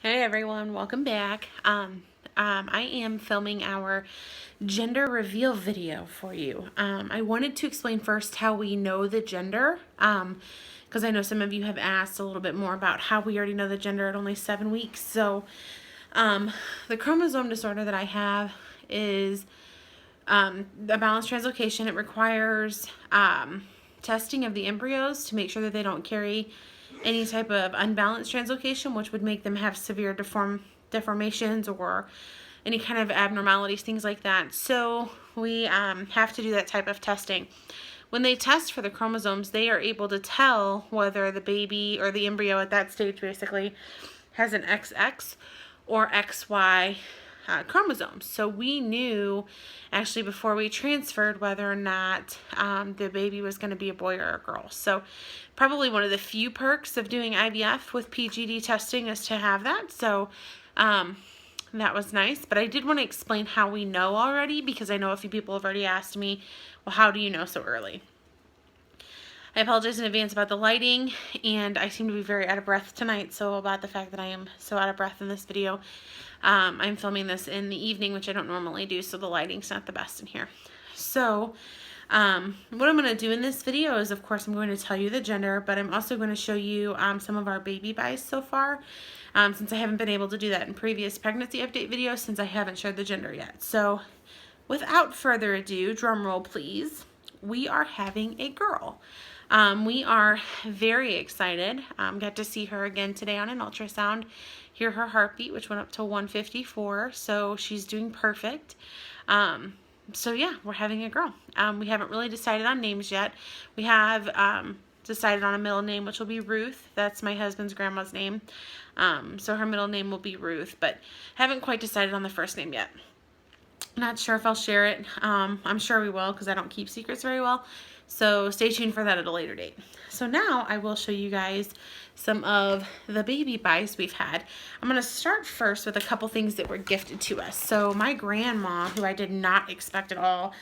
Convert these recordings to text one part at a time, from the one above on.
Hey everyone, welcome back. I am filming our gender reveal video for you. I wanted to explain first how we know the gender, because I know some of you have asked a little bit more about how we already know the gender at only 7 weeks. So, the chromosome disorder that I have is a balanced translocation. It requires testing of the embryos to make sure that they don't carry any type of unbalanced translocation, which would make them have severe deformations or any kind of abnormalities, things like that. So we have to do that type of testing. When they test for the chromosomes, they are able to tell whether the baby or the embryo at that stage basically has an XX or XY chromosomes. So we knew actually before we transferred whether or not the baby was going to be a boy or a girl. So probably one of the few perks of doing IVF with PGD testing is to have that. So that was nice. But I did want to explain how we know already, because I know a few people have already asked me, well, how do you know so early? I apologize in advance about the lighting, and I seem to be very out of breath tonight, so about the fact that I am so out of breath in this video. I'm filming this in the evening, which I don't normally do, so the lighting's not the best in here. So, what I'm going to do in this video is, of course, I'm going to tell you the gender, but I'm also going to show you some of our baby buys so far, since I haven't been able to do that in previous pregnancy update videos, since I haven't shared the gender yet. So, without further ado, drum roll please, we are having a girl. We are very excited. Got to see her again today on an ultrasound, hear her heartbeat, which went up to 154, so she's doing perfect. So yeah, we're having a girl. We haven't really decided on names yet. We have decided on a middle name, which will be Ruth. That's my husband's grandma's name. So her middle name will be Ruth, but haven't quite decided on the first name yet. Not sure if I'll share it. I'm sure we will, because I don't keep secrets very well. So stay tuned for that at a later date. So now I will show you guys some of the baby buys we've had. I'm going to start first with a couple things that were gifted to us. So my grandma, who I did not expect at all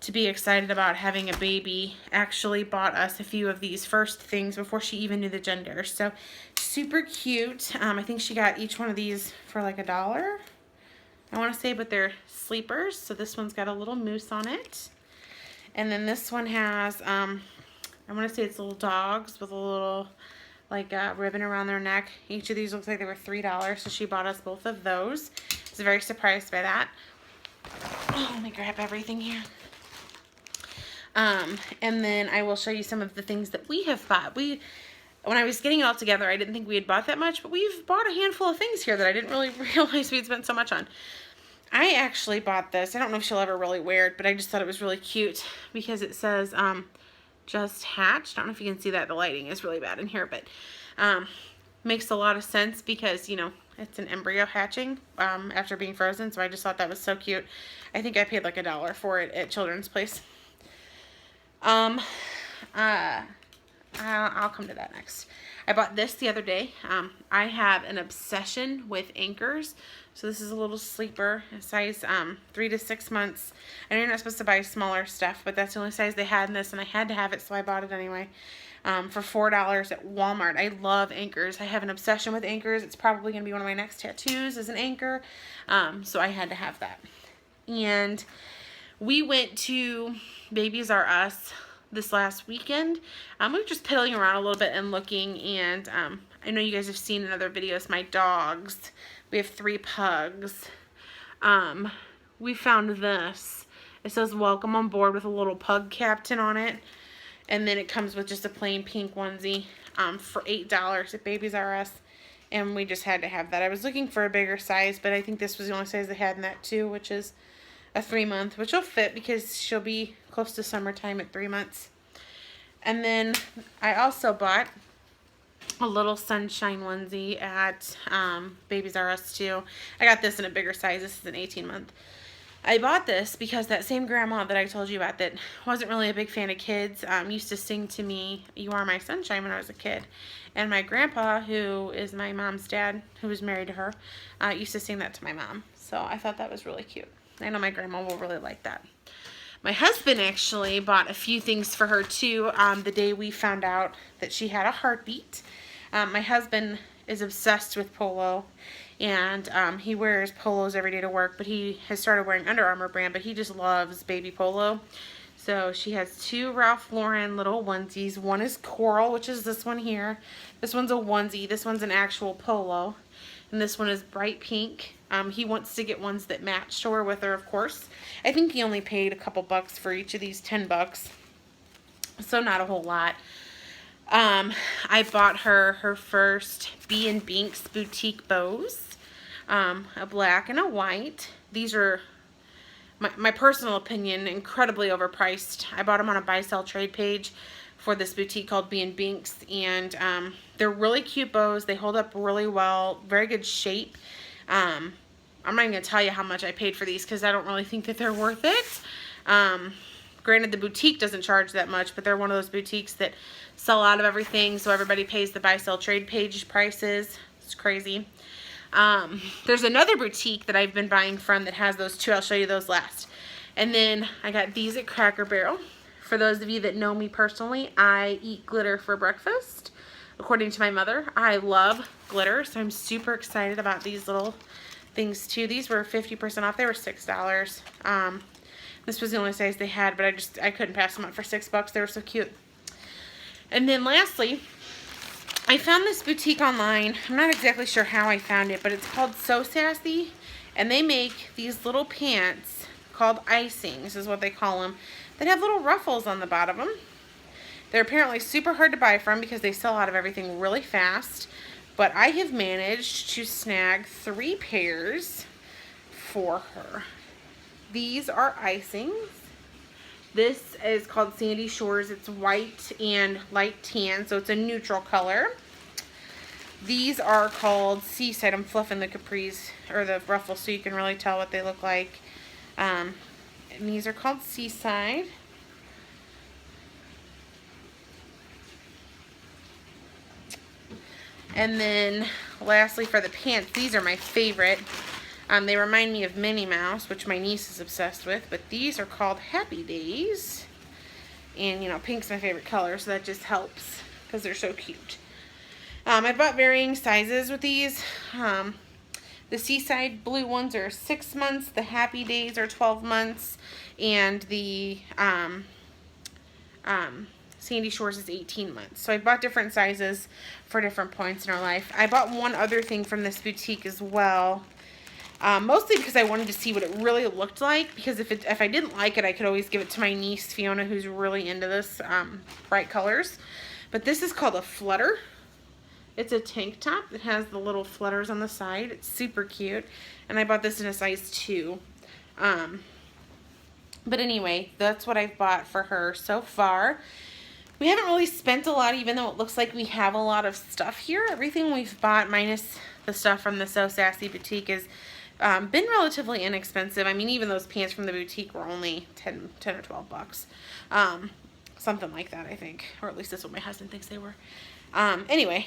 to be excited about having a baby, actually bought us a few of these first things before she even knew the gender. So super cute. I think she got each one of these for like $1, I want to say, but they're sleepers. So this one's got a little moose on it. And then this one has, I want to say it's little dogs with a little, like, ribbon around their neck. Each of these looks like they were $3, so she bought us both of those. I was very surprised by that. Oh, let me grab everything here. And then I will show you some of the things that we have bought. When I was getting it all together, I didn't think we had bought that much, but we've bought a handful of things here that I didn't really realize we'd spent so much on. I actually bought this. I don't know if she'll ever really wear it, but I just thought it was really cute because it says just hatched. I don't know if you can see that. The lighting is really bad in here, but makes a lot of sense because, you know, it's an embryo hatching after being frozen, so I just thought that was so cute. I think I paid like $1 for it at Children's Place. I'll come to that next. I bought this the other day. I have an obsession with anchors. So this is a little sleeper, size 3 to 6 months. I know you're not supposed to buy smaller stuff, but that's the only size they had in this, and I had to have it, so I bought it anyway. For $4 at Walmart. I love anchors. I have an obsession with anchors. It's probably going to be one of my next tattoos is an anchor. So I had to have that. And we went to Babies R Us this last weekend. We were just piddling around a little bit and looking, and I know you guys have seen in other videos my dogs. We have 3 pugs. We found this. It says welcome on board with a little pug captain on it, and then it comes with just a plain pink onesie for $8 at Babies R Us, and we just had to have that. I was looking for a bigger size, but I think this was the only size they had in that too, which is a 3-month, which will fit because she'll be close to summertime at 3 months. And then I also bought a little sunshine onesie at Babies R Us too. I got this in a bigger size. This is an 18-month. I bought this because that same grandma that I told you about that wasn't really a big fan of kids used to sing to me, "You Are My Sunshine," when I was a kid. And my grandpa, who is my mom's dad, who was married to her, used to sing that to my mom. So I thought that was really cute. I know my grandma will really like that. My husband actually bought a few things for her too the day we found out that she had a heartbeat. My husband is obsessed with polo, and he wears polos every day to work, but he has started wearing Under Armour brand, but he just loves baby polo. So she has 2 Ralph Lauren little onesies. One is coral, which is this one here. This one's a onesie. This one's an actual polo. And this one is bright pink. He wants to get ones that match to wear with her, of course. I think he only paid a couple bucks for each of these, 10 bucks. So not a whole lot. I bought her her first B&Binks boutique bows. A black and a white. These are, my personal opinion, incredibly overpriced. I bought them on a buy-sell trade page for this boutique called B&Binks, and they're really cute bows. They hold up really well, very good shape. I'm not even going to tell you how much I paid for these because I don't really think that they're worth it. Granted, the boutique doesn't charge that much, but they're one of those boutiques that sell out of everything, so everybody pays the buy-sell trade page prices. It's crazy. There's another boutique that I've been buying from that has those too. I'll show you those last. And then I got these at Cracker Barrel. For those of you that know me personally, I eat glitter for breakfast. According to my mother, I love glitter, so I'm super excited about these little things too. These were 50% off. They were $6. This was the only size they had, but I couldn't pass them up for $6. They were so cute. And then lastly, I found this boutique online. I'm not exactly sure how I found it, but it's called So Sassy, and they make these little pants called icings, is what they call them, that have little ruffles on the bottom of them. They're apparently super hard to buy from because they sell out of everything really fast, but I have managed to snag 3 pairs for her. These are icings. This is called Sandy Shores. It's white and light tan, so it's a neutral color. These are called Seaside. I'm fluffing the capris, or the ruffles, so you can really tell what they look like. And these are called Seaside. And then lastly, for the pants, these are my favorite. They remind me of Minnie Mouse, which my niece is obsessed with, but these are called Happy Days. And, you know, pink's my favorite color, so that just helps because they're so cute. I bought varying sizes with these. The Seaside blue ones are 6 months, the Happy Days are 12 months, and the Sandy Shores is 18 months. So I bought different sizes for different points in our life. I bought one other thing from this boutique as well. Mostly because I wanted to see what it really looked like, because if I didn't like it, I could always give it to my niece, Fiona, who's really into this bright colors. But this is called a Flutter. It's a tank top that has the little flutters on the side. It's super cute. And I bought this in a size 2. But anyway, that's what I've bought for her so far. We haven't really spent a lot, even though it looks like we have a lot of stuff here. Everything we've bought, minus the stuff from the So Sassy boutique, is been relatively inexpensive. I mean, even those pants from the boutique were only 10 or 12 bucks. Something like that, I think. Or at least that's what my husband thinks they were. Anyway,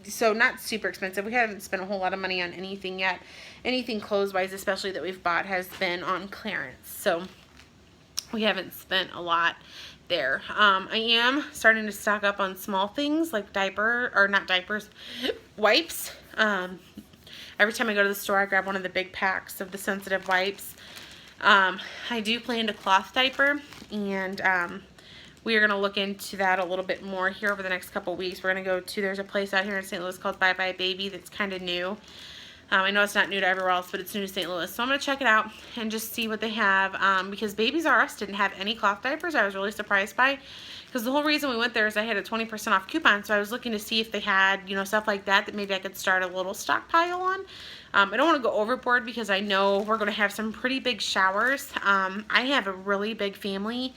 so not super expensive. We haven't spent a whole lot of money on anything yet. Anything clothes-wise, especially that we've bought, has been on clearance. So we haven't spent a lot there. I am starting to stock up on small things like wipes. Every time I go to the store, I grab one of the big packs of the sensitive wipes. I do plan to cloth diaper, and we are going to look into that a little bit more here over the next couple weeks. We're going to go to, there's a place out here in St. Louis called Bye Bye Baby that's kind of new. I know it's not new to everywhere else, but it's new to St. Louis. So I'm going to check it out and just see what they have. Because Babies R Us didn't have any cloth diapers. I was really surprised by. Because the whole reason we went there is I had a 20% off coupon. So I was looking to see if they had, you know, stuff like that maybe I could start a little stockpile on. I don't want to go overboard because I know we're going to have some pretty big showers. I have a really big family.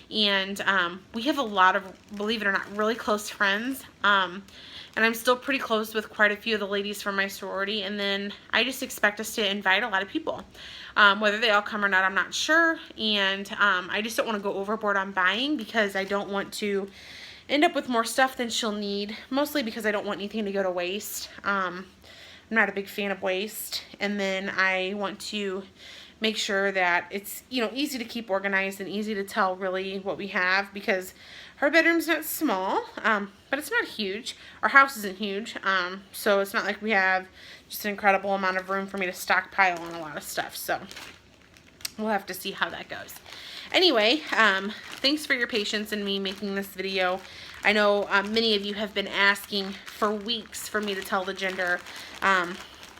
And we have a lot of, believe it or not, really close friends. And I'm still pretty close with quite a few of the ladies from my sorority. And then I just expect us to invite a lot of people. Whether they all come or not, I'm not sure. And I just don't want to go overboard on buying because I don't want to end up with more stuff than she'll need. Mostly because I don't want anything to go to waste. I'm not a big fan of waste. And then I want to make sure that it's, you know, easy to keep organized and easy to tell really what we have, because her bedroom's not small, but it's not huge. Our house isn't huge, so it's not like we have just an incredible amount of room for me to stockpile on a lot of stuff. So we'll have to see how that goes. Anyway, thanks for your patience in me making this video. I know many of you have been asking for weeks for me to tell the gender.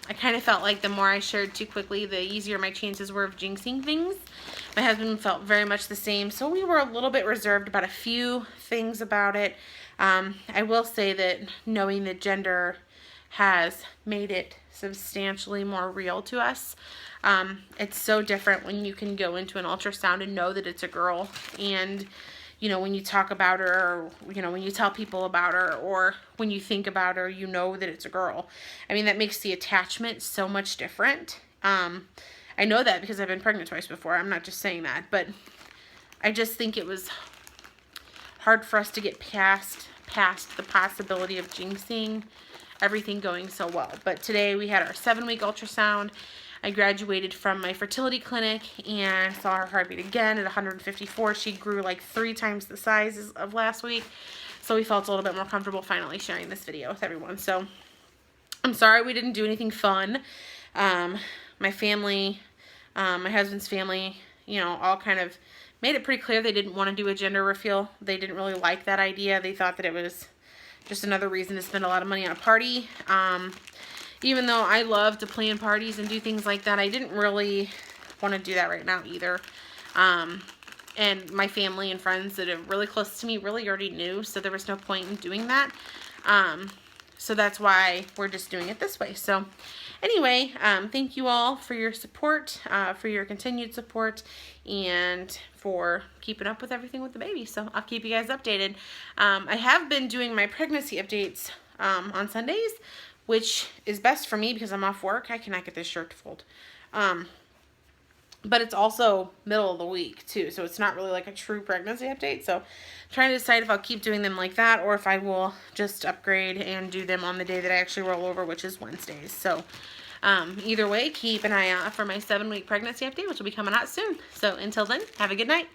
I kind of felt like the more I shared too quickly, the easier my chances were of jinxing things. My husband felt very much the same, so we were a little bit reserved about a few things about it. I will say that knowing the gender has made it substantially more real to us. It's so different when you can go into an ultrasound and know that it's a girl, and you know, when you talk about her, or, you know, when you tell people about her, or when you think about her, you know that it's a girl. I mean, that makes the attachment so much different. I know that because I've been pregnant twice before. I'm not just saying that, but I just think it was hard for us to get past the possibility of jinxing everything going so well. But today we had our 7-week ultrasound. I graduated from my fertility clinic and saw her heartbeat again at 154. She grew like 3 times the size of last week. So we felt a little bit more comfortable finally sharing this video with everyone. So I'm sorry we didn't do anything fun. My family, my husband's family, you know, all kind of made it pretty clear they didn't want to do a gender reveal. They didn't really like that idea. They thought that it was just another reason to spend a lot of money on a party. Even though I love to plan parties and do things like that, I didn't really want to do that right now either. And my family and friends that are really close to me really already knew, so there was no point in doing that. So that's why we're just doing it this way. So anyway, thank you all for your support, for your continued support, and for keeping up with everything with the baby. So I'll keep you guys updated. I have been doing my pregnancy updates on Sundays, which is best for me because I'm off work. I cannot get this shirt to fold. But it's also middle of the week too, so it's not really like a true pregnancy update. So I'm trying to decide if I'll keep doing them like that or if I will just upgrade and do them on the day that I actually roll over, which is Wednesdays. So either way, keep an eye out for my 7-week pregnancy update, which will be coming out soon. So until then, have a good night.